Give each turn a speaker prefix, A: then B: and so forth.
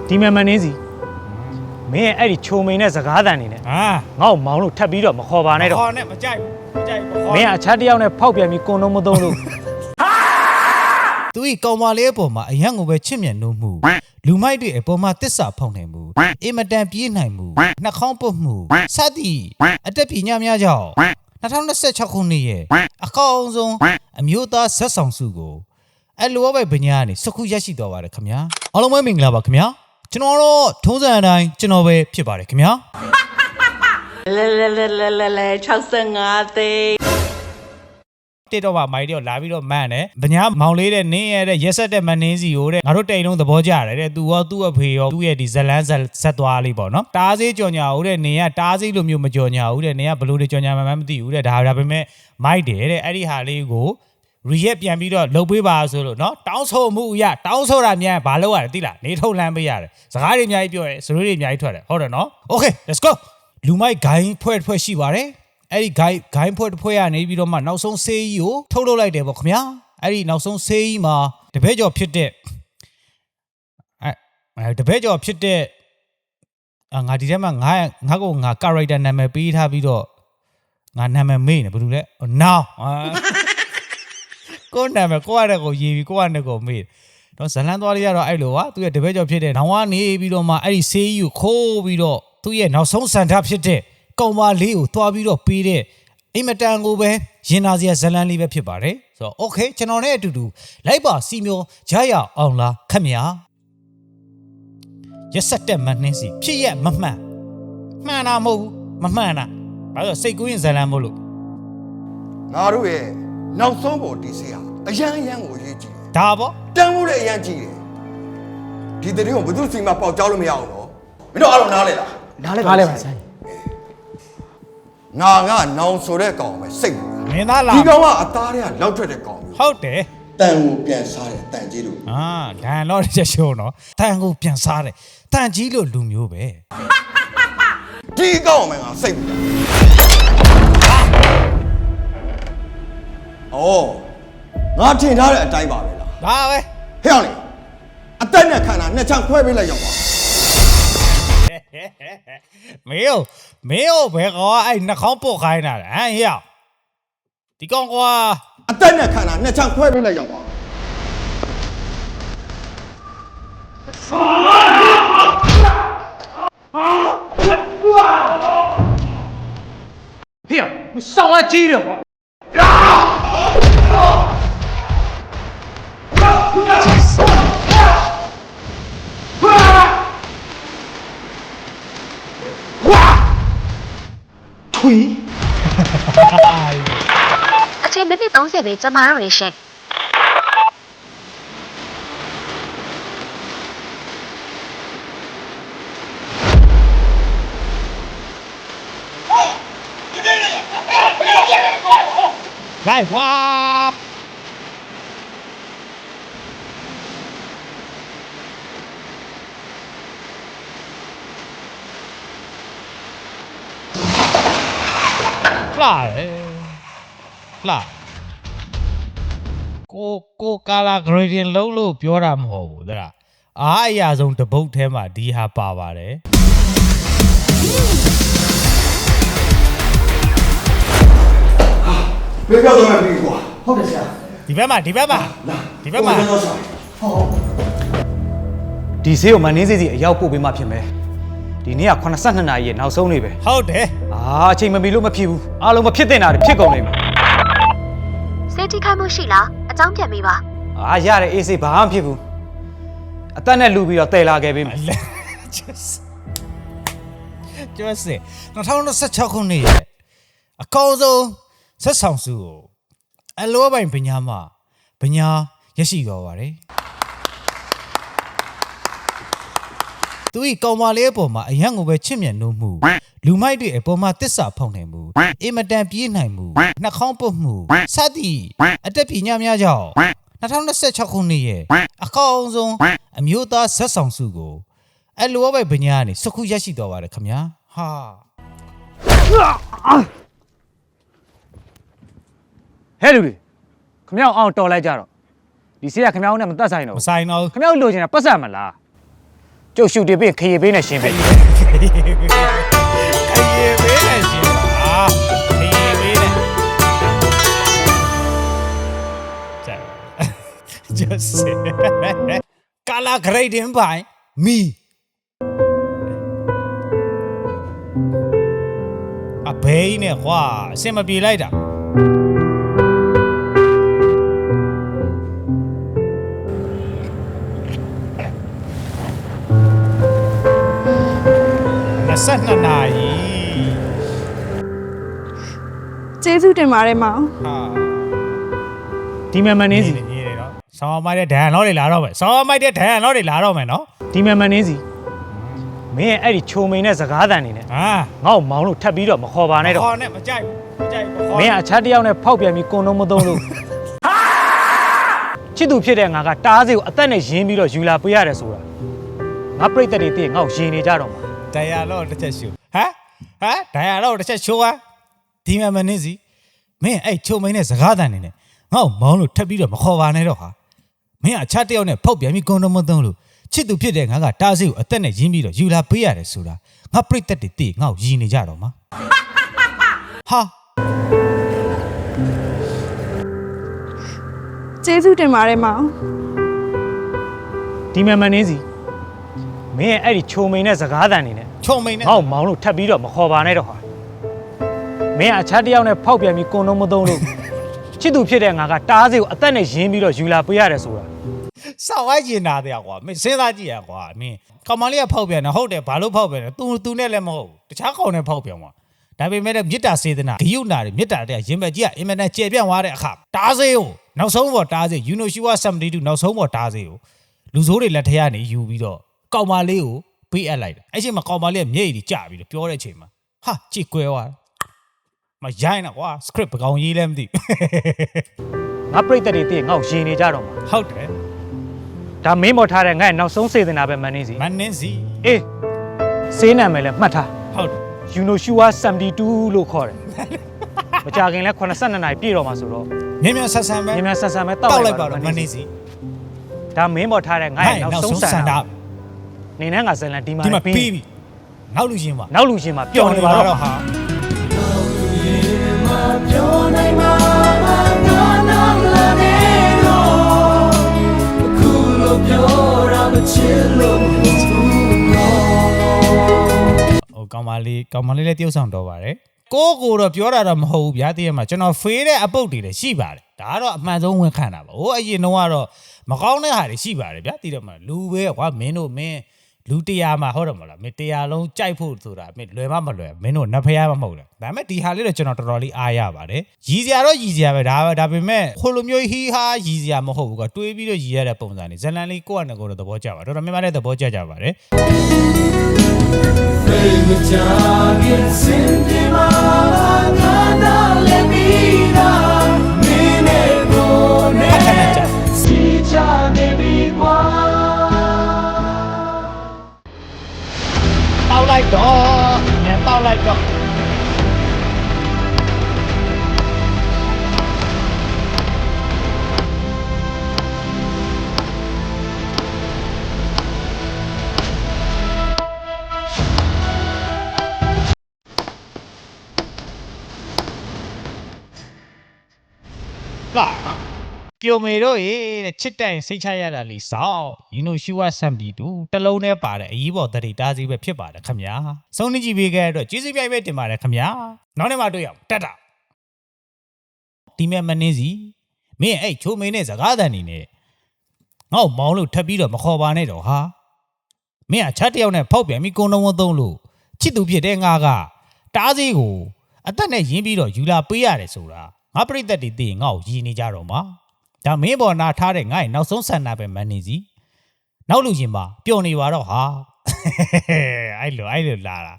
A: ဒီမန်နေစီမင်းအဲ့ဒီချုံမိန်နဲ့စကားတန်နေနဲ့ငါ့ကိုမောင်းလို့ထပ်ပြီးတော့မခေါ်ပါနဲ့တော့ခေါ်နဲ့မကြိုက်ဘူးမင်းအခြားတယောက်နဲ့ဖောက်ပြန်ပြီးကိုနှုံးမသုံးလို့
B: သူဤကောင်မလေးအပေါ်မှာအယံကိုပဲချစ်မြတ်နိုးမှုလူမိုက်တွေအပေါ်မှာတစ္ဆာဖောက်နိုင်မှုအင်မတန်ပြေးနိုင်မှုနှာခေါင်းပုတ်မှုစသည်အတက်ပညာများကြောင့်2026ခုနှစ်ရဲ့အကောင်းဆုံးအမျိုးသားဇက်ဆောင်စုကိုအလိုပဲပညာကနေစခုရရှိတော်ပါတယ်ခင်ဗျာအားလုံးပဲမင်္ဂလာပါခင်ဗျာကျွန်တော်တော့ထုံးစံအတိုင်းကျွန်တော်ပဲဖြစ်ပါတယ်ခင်ဗျာ
C: လဲ65သိန်း
B: တေတော့ပါမိုင်းတော့လာပြီးတော့မန်းတယ်ဗညာမောင်လေးတဲ့နင်းရတဲ့ရက်ဆက်တဲ့မနင်းစီကိုတဲ့ငါတို့တိန်လုံးသဘောကျတယ်တဲ့သူရောသူ့အဖေရောသူ့ရဲ့ဒီဇလန်းဆက်သွားလေးပေါ့နော်တားစေးကြော်ညာဦးတဲ့နင်းကတားစေးလိုမျိုးမကြော်ညာဦးတဲ့နင်းကဘလို့တွေကြော်ညာမှမသိဘူးတဲ့ဒါပေမဲ့မိုက်တယ်တဲ့အဲ့ဒီဟာလေးကိုreact ပြန်ပြီးတော့လှုပ်ပေးပါဆိုလို့เนาะတောင်းဆိုမှုအရတောင်းဆိုတာမြန်ဘာလုပ်ရတယ်သိလားနေထုတ်လှမ်းပေးရတယ်စကားတွေအများကြီးပြောရဲစရိုးတွေအများကြီးထွက်တယ်ဟုတ်တယ်เนาะ Okay let's go လူမိုက်ဂိုင်းဖွဲ့ရှိပါတယ်အဲ့ဒီဂိုင်းဖွဲ့ရနေပြီးတော့မှနောက်ဆုံးဆေးကြီးကိုထုတ်လုပ်လိုက်တယ်ပေါ့ခင်ဗျာအဲ့ဒီနောက်ဆုံးဆေးကြီးမှာတပည့်ကျော်ဖြစ်တဲ့တပည့်ကျော်ဖြစ်တဲ့ငါဒီထဲမှာငါ character နာမည်ပေးထားပြီးတော့ငါနာမည်မေ့နေဘယ်လိုလဲ nowကိုနာမည်ကိုရတယ်ကိုရေးပြီးကိုကနေကိုမေးတော့ဇလန်းသွားလေးရတော့အဲ့လိုပါသူရဲ့တပည့်ကျော်ဖြစ်တဲ့နောင်ကနေပြီးတော့မှအဲ့ဒီဆေးကြီးကိုခိုးပြီးတော့သူ့ရဲ့နောက်ဆုံးစံထားဖြစ်တဲ့ကောင်မလေးကိုသွားပြီးတော့ပေးတဲ့အိမ်မတန်ကိုပဲရင်နာစရာဇလန်းလေးပဲဖြစ်ပါတယ်ဆိုတော့ okay ကျွန်တော်နဲ့အတူတူလိုက်ပါစီမျိုးရရအောင်လားခမညာရက်ဆက်တဲ့မနှင်းစီဖြစ်ရမမှန်မှန်တာမဟုတ်ဘူးမမှန်တာဘာလို့စိတ်ကူးရင်ဇလန်းမို့လို့
D: ငါတို့ရဲ့နောက်ဆုံးပေါ်ဒီစေးဟာအရန်ကိုအရေးကြီးတယ်
B: ဒါပေါ့
D: တန်းဖို့လည်းအရန်ကြီးတယ်ဒီတရင်ကိုဘယ်သူစီမှာပေါက်ကြောက်လို့မရအောင်နော်မင်းတို့အားလုံးနားလဲလား
A: နားလဲပါဆိုင်
D: ငါနောင်ဆိုတဲ့ကောင်ပဲစိတ်
B: မင်းသားလား
D: ဒီကောင်ကအသားတွေကလောက်ထွက်တဲ့ကောင်
B: ဟုတ်တယ်
D: တန်ကိုပြန်စားတယ်တန်ကြီးလို့
B: ဒန်တော့ချက်ရှုံးနော်တန်ကိုပြန်စားတယ်တန်ကြီးလို့လူမျိုးပဲ
D: ဒီကောင်မှငါစိတ်ဘူးငါထင်ထားတဲ့အတိုင်းပါပဲလား
B: ဒါပဲ
D: ဟဲ့အောင်လေအသက်နဲ့ခန္ဓာနှစ်ချမ်းခွဲပေးလိုက်ရောပါ
B: မေယောဘယ်ကောအဲ့နှာခေါင်းပုတ်ခိုင်းတာလဲဟမ်ဟဲ့ဒီကောင်ကွာ
D: အသက်နဲ့ခန္ဓာနှစ်ချမ်းခွဲပေးလိုက်ရောပါ
A: ဟေ့မဆောင်အကြီးတယ်ပေါ့
E: အချိန်မိနစ်30ပဲကျမတို့ရေရှင်
B: 来哇！လာကိုကာလာဂရေဒီယန်လုံးလို့ပြောတာမဟုတ်ဘူးတဲ့အားအရာဆုံးတပုတ်ထဲမှာဒီဟာပါပါတယ်
D: ဘယ်ပြောတော့မပြီးကွာ
A: ဟုတ်တယ်ဆရာ
B: ဒီဘက်မှာ
A: ဒီဆေးကိုမန်နေစီအရောက်ပို့ပေးမှဖြစ်မယ်ဒီနေ့က82နာရီရဲ့နောက်ဆုံးနေ့ပဲ
B: ဟုတ်တယ်
A: အချိန်မမီလို့မဖြစ်ဘူးအားလုံးမဖြစ်တင်တာတွေဖြစ်ကုန်နေပြီ
E: စေတီခိုင်းမှုရှိလားအကြောင်းပြန်ပေးပါ
A: ရတယ်အေးစေးဘာမှမဖြစ်ဘူးအသက်နဲ့လူပြီးတော့တည်လာခဲ့ပေးမယ်
B: ကျွတ်စစ်2016ခုနှစ်ရဲ့အကောင်းဆုံးဆက်ဆောင်စုကိုအလောပိုင်ပညာမှာပညာရရှိတော်ပါတယ်သူဤကောင်မလေးအပေါ်မှာအယံကိုပဲချစ်မြတ်နိုးမှုလူမိုက်တွေအပေါ်မှာတစ္ဆာဖောက်နိုင်မှုအင်မတန်ပြေးနိုင်မှုနှာခေါင်းပုတ်မှုစသည်အတက်ပညာများကြောင့်2026ခုနှစ်ရဲ့အကောင်းဆုံးအမျိုးသားဇက်ဆောင်စုကိုအလိုပဲပညာကနေစခုရရှိတော်ပါတယ်ခင်ဗျာဟာ
A: ဟဲ့လူတွေခမောက်အောင်တော်လိုက်ကြတော့ဒီဆေးကခမောက်နဲ့မသက်ဆိုင်တော့
B: မဆိုင်တော့
A: ခမောက်လိုချင်တာပတ်စံမလား ကျုပ်ရှုတင်ပြီးခရီးပေးနဲ့ရှင်းပေး
B: ခရီးပေးနေရှင်ပါခရီးပေးနေjust color grading by me အဘေးနဲ့ကွာအစင်မပြေလိုက်တာ22နာရီ
F: ကျေးဇူးတင်ပါတယ်မောင်
B: ဟာ
A: ဒီမန်မန်နေစီ
B: ညီနေတော့ဆောင်းမိုက်တဲ့ဒန်လောတွေလာတော့မယ်ဆောင်းမိုက်တဲ့ဒန်လောတွေလာတော့မယ်နော်
A: ဒီမန်မန်နေစီမင်းရဲ့အဲ့ဒီချုံမိန်တဲ့စကားသံနေနဲ့
B: ဟာ
A: ငါ့ကိုမောင်းလို့ထပ်ပြီးတော့မခေါ်ပါနဲ့တော့
B: ခေါ်နဲ့မကြိုက်ဘူးမကြိုက်ဘူးခေါ်
A: မင်းကအခြားတစ်ယောက်နဲ့ဖောက်ပြန်ပြီးကွန်တော့မသုံးလို့ချစ်သူဖြစ်တဲ့ငါကတားစေကိုအသက်နဲ့ရင်းပြီးတော့ယူလာပေးရတယ်ဆိုတာငါပြိတ္တတွေတည်းငါ့ကိုယင်နေကြတော့မှာ
B: ဒိုင်ယာလောတစ်ချက်ရှိုးဟမ်ဒိုင်ယာလောတစ်ချက်ရှိုးဟာဒီမှာမနေစီမင်းအဲ့ချုံမိန်တဲ့စကားတန်နေနဲ့ငါ့ကိုမောင်းလို့ထပ်ပြီးတော့မခေါ်ပါနဲ့တော့ဟာမင်းအခြားတစ်ယောက်နဲ့ဖောက်ပြန်ပြီးကွန်တော့မသုံးလို့ချစ်သူဖြစ်တဲ့ငါကတားစေကိုအသက်နဲ့ရင်းပြီးတော့ယူလာပေးရတယ်ဆိုတာငါပြိတ္တတွေတည်းငါ့ကိုယင်နေကြတော့မှာဟာ
F: ကျေးဇူးတင်ပါတယ်မောင်
A: ဒီမန်မန်နေစီမင်းရဲ့အဲ့ဒီချုံမိန်တဲ့စကားသံနေနဲ့
B: ချုံမိန်နဲ့
A: ငါ့ကိုမောင်းလို့ထပ်ပြီးတော့မခေါ်ပါနဲ့တော့ဟာမင်းကအခြားတစ်ယောက်နဲ့ဖောက်ပြန်ပြီးကွန်တော့မသုံးလို့ချစ်သူဖြစ်တဲ့ငါကတားစေကိုအသက်နဲ့ရင်းပြီးတော့ယူလာပေးရတယ်ဆိုတာ
B: စောက်ဝိုင်းကျင်တာတဲ့ကွာမင်းစဉ်းစားကြည့်ရကွာမင်းကောင်မလေးကဖောက်ပြန်တာဟုတ်တယ်ဘာလို့ဖောက်ပြန်လဲ तू နဲ့လည်းမဟုတ်ဘူးတခြားကောင်နဲ့ဖောက်ပြန်သွားဒါပေမဲ့လည်းမေတ္တာစေတနာဂယုဏတွေမေတ္တာတဲ့ရင်ပဲကြီးကအင်မတန်ကျေပြန့်သွားတဲ့အခါတားစေကိုနောက်ဆုံးပေါ်တားစေ you know she was somebody to နောက်ဆုံးပေါ်တားစေကိုလူဆိုးတွေလက်ထက်ကနေယူပြီးတော့ကောင်မလေးကိုပေးအပ်လိုက်တယ်အဲ့ချိန်မှာကောင်မလေးကမျက်ရည်ကြီးကျပြီးတော့ပြောတဲ့အချိန်မှာဟာကြည့်ကွဲသွားမရိုင်းတော့ကွာ script ပကောင်ရေးလည်းမသိ
A: ငါပြိတ္တတွေတည်းငါ့ကိုယင်နေကြတော့မှာ
B: ဟုတ်တယ်
A: ဒါမင်းမော်ထားတဲ့ငါ့ရဲ့နောက်ဆုံးစေတနာပဲမန်နေစီ
B: မနင်းစီ
A: အေးစေးနာမယ်လဲမှတ်ထား
B: ဟုတ်တယ်
A: You know she was 72လို့ခေါ်တယ်မကြခင်လဲ82နာရီပြည့်တော့မှာဆိုတော့
B: မြင်မြန်ဆက်ဆံပဲ
A: မြန်မြန်ဆန်ဆန်ပဲ
B: တော
A: တောက်
B: က်
A: လို
B: လိုက် က်
A: ပါ
B: ပါ
A: တော့
B: တော့မနေစီ
A: ဒါမင်းမော်ထားတဲ့ငါ့ရဲ့နောက်ဆုံးဆန္ဒနေနဲ့ငါဇလန်ဒီမှာ
B: ဒီမှာ
A: ပြီး
B: ပြီးပြီနောက်လူချင်းပါ
A: နောက်လူချင်းမှာပျော်နေပါတော့
B: ဟာ ဟိုကောင်မလေးလည်းတယောက်ဆောင်တော့ပါတယ်ကိုတော့ပြောတာတော့မဟုတ်ဘူးဗျာတည့်ရမှာကျွန်တော်ဖေးတဲ့အပုတ်တွေလည်းရှိပါတယ်ဒါကတော့အမှန်ဆုံးဝန်ခံတာပါဟိုအရင်တော့ကတော့မကောင်းတဲ့ဟာတွေရှိပါတယ်ဗျာတည့်ရမှာလူပဲကွာမင်းတို့မင်းလူ100မှာဟုတ်တယ်မလားမင်း100လုံးကြိုက်ဖို့ဆိုတာမင်းလွယ်မလွယ်မင်းတို့နဖျားမဟုတ်လားဒါပေမဲ့ဒီဟာလေးတော့ကျွန်တော်တော်တော်လေးအားရပါတယ်ရည်စရာတော့ရည်စရာပဲဒါပေမဲ့ခိုလိုမျိုးဟီဟာရည်စရာမဟုတ်ဘူးကွာတွေးပြီးတော့ရည်ရတဲ့ပုံစံလေးဇလန်လေးကိုယ့်အနေကိုယ်တော့သဘောကျပါတော်တော်များများလည်းသဘောကျကြပါတယ် တောက်လိုက်တော့ညတောက်လိုက်တော့ကပြိုမေတို့ရေတဲ့ချစ်တိုင်စိတ်ချရတာလीစောက်you know she was somebody to တလုံးနဲ့ပါတဲ့အရေးပေါ်တတိတားစီပဲဖြစ်ပါတယ်ခင်ဗျာစုံနေကြည့်ပေးခဲ့တဲ့အတွက်ကျေးဇူးပြိုင်ပဲတင်ပါတယ်ခင်ဗျာနောက်နေ့မှတွေ့ရအောင်တက်တာဒီမဲ့မနေစီမင်းအဲ့ချိုးမင်းနဲ့စကားတန်နေနဲ့ငါ့မောင်းလို့ထပ်ပြီးတော့မခေါ်ပါနဲ့တော့ဟာမင်းကချက်တယောက်နဲ့ဖောက်ပြန်ပြီးကုန်းလုံးဝသုံးလို့ချစ်သူဖြစ်တဲ့ငါကတားစီကိုအသက်နဲ့ရင်းပြီးတော့ယူလာပေးရတယ်ဆိုတာငါပြိတ္တတွေသိရင်ငါ့ကိုရည်နေကြတော့မှာဒါမင်းပေါ်နာထားတဲ့ငါ့ရဲ့နောက်ဆုံးဆန္ဒပဲမနေစီနောက်လူချင်းပါပျော်နေပါတော့ဟာအဲ့လိုလာတာ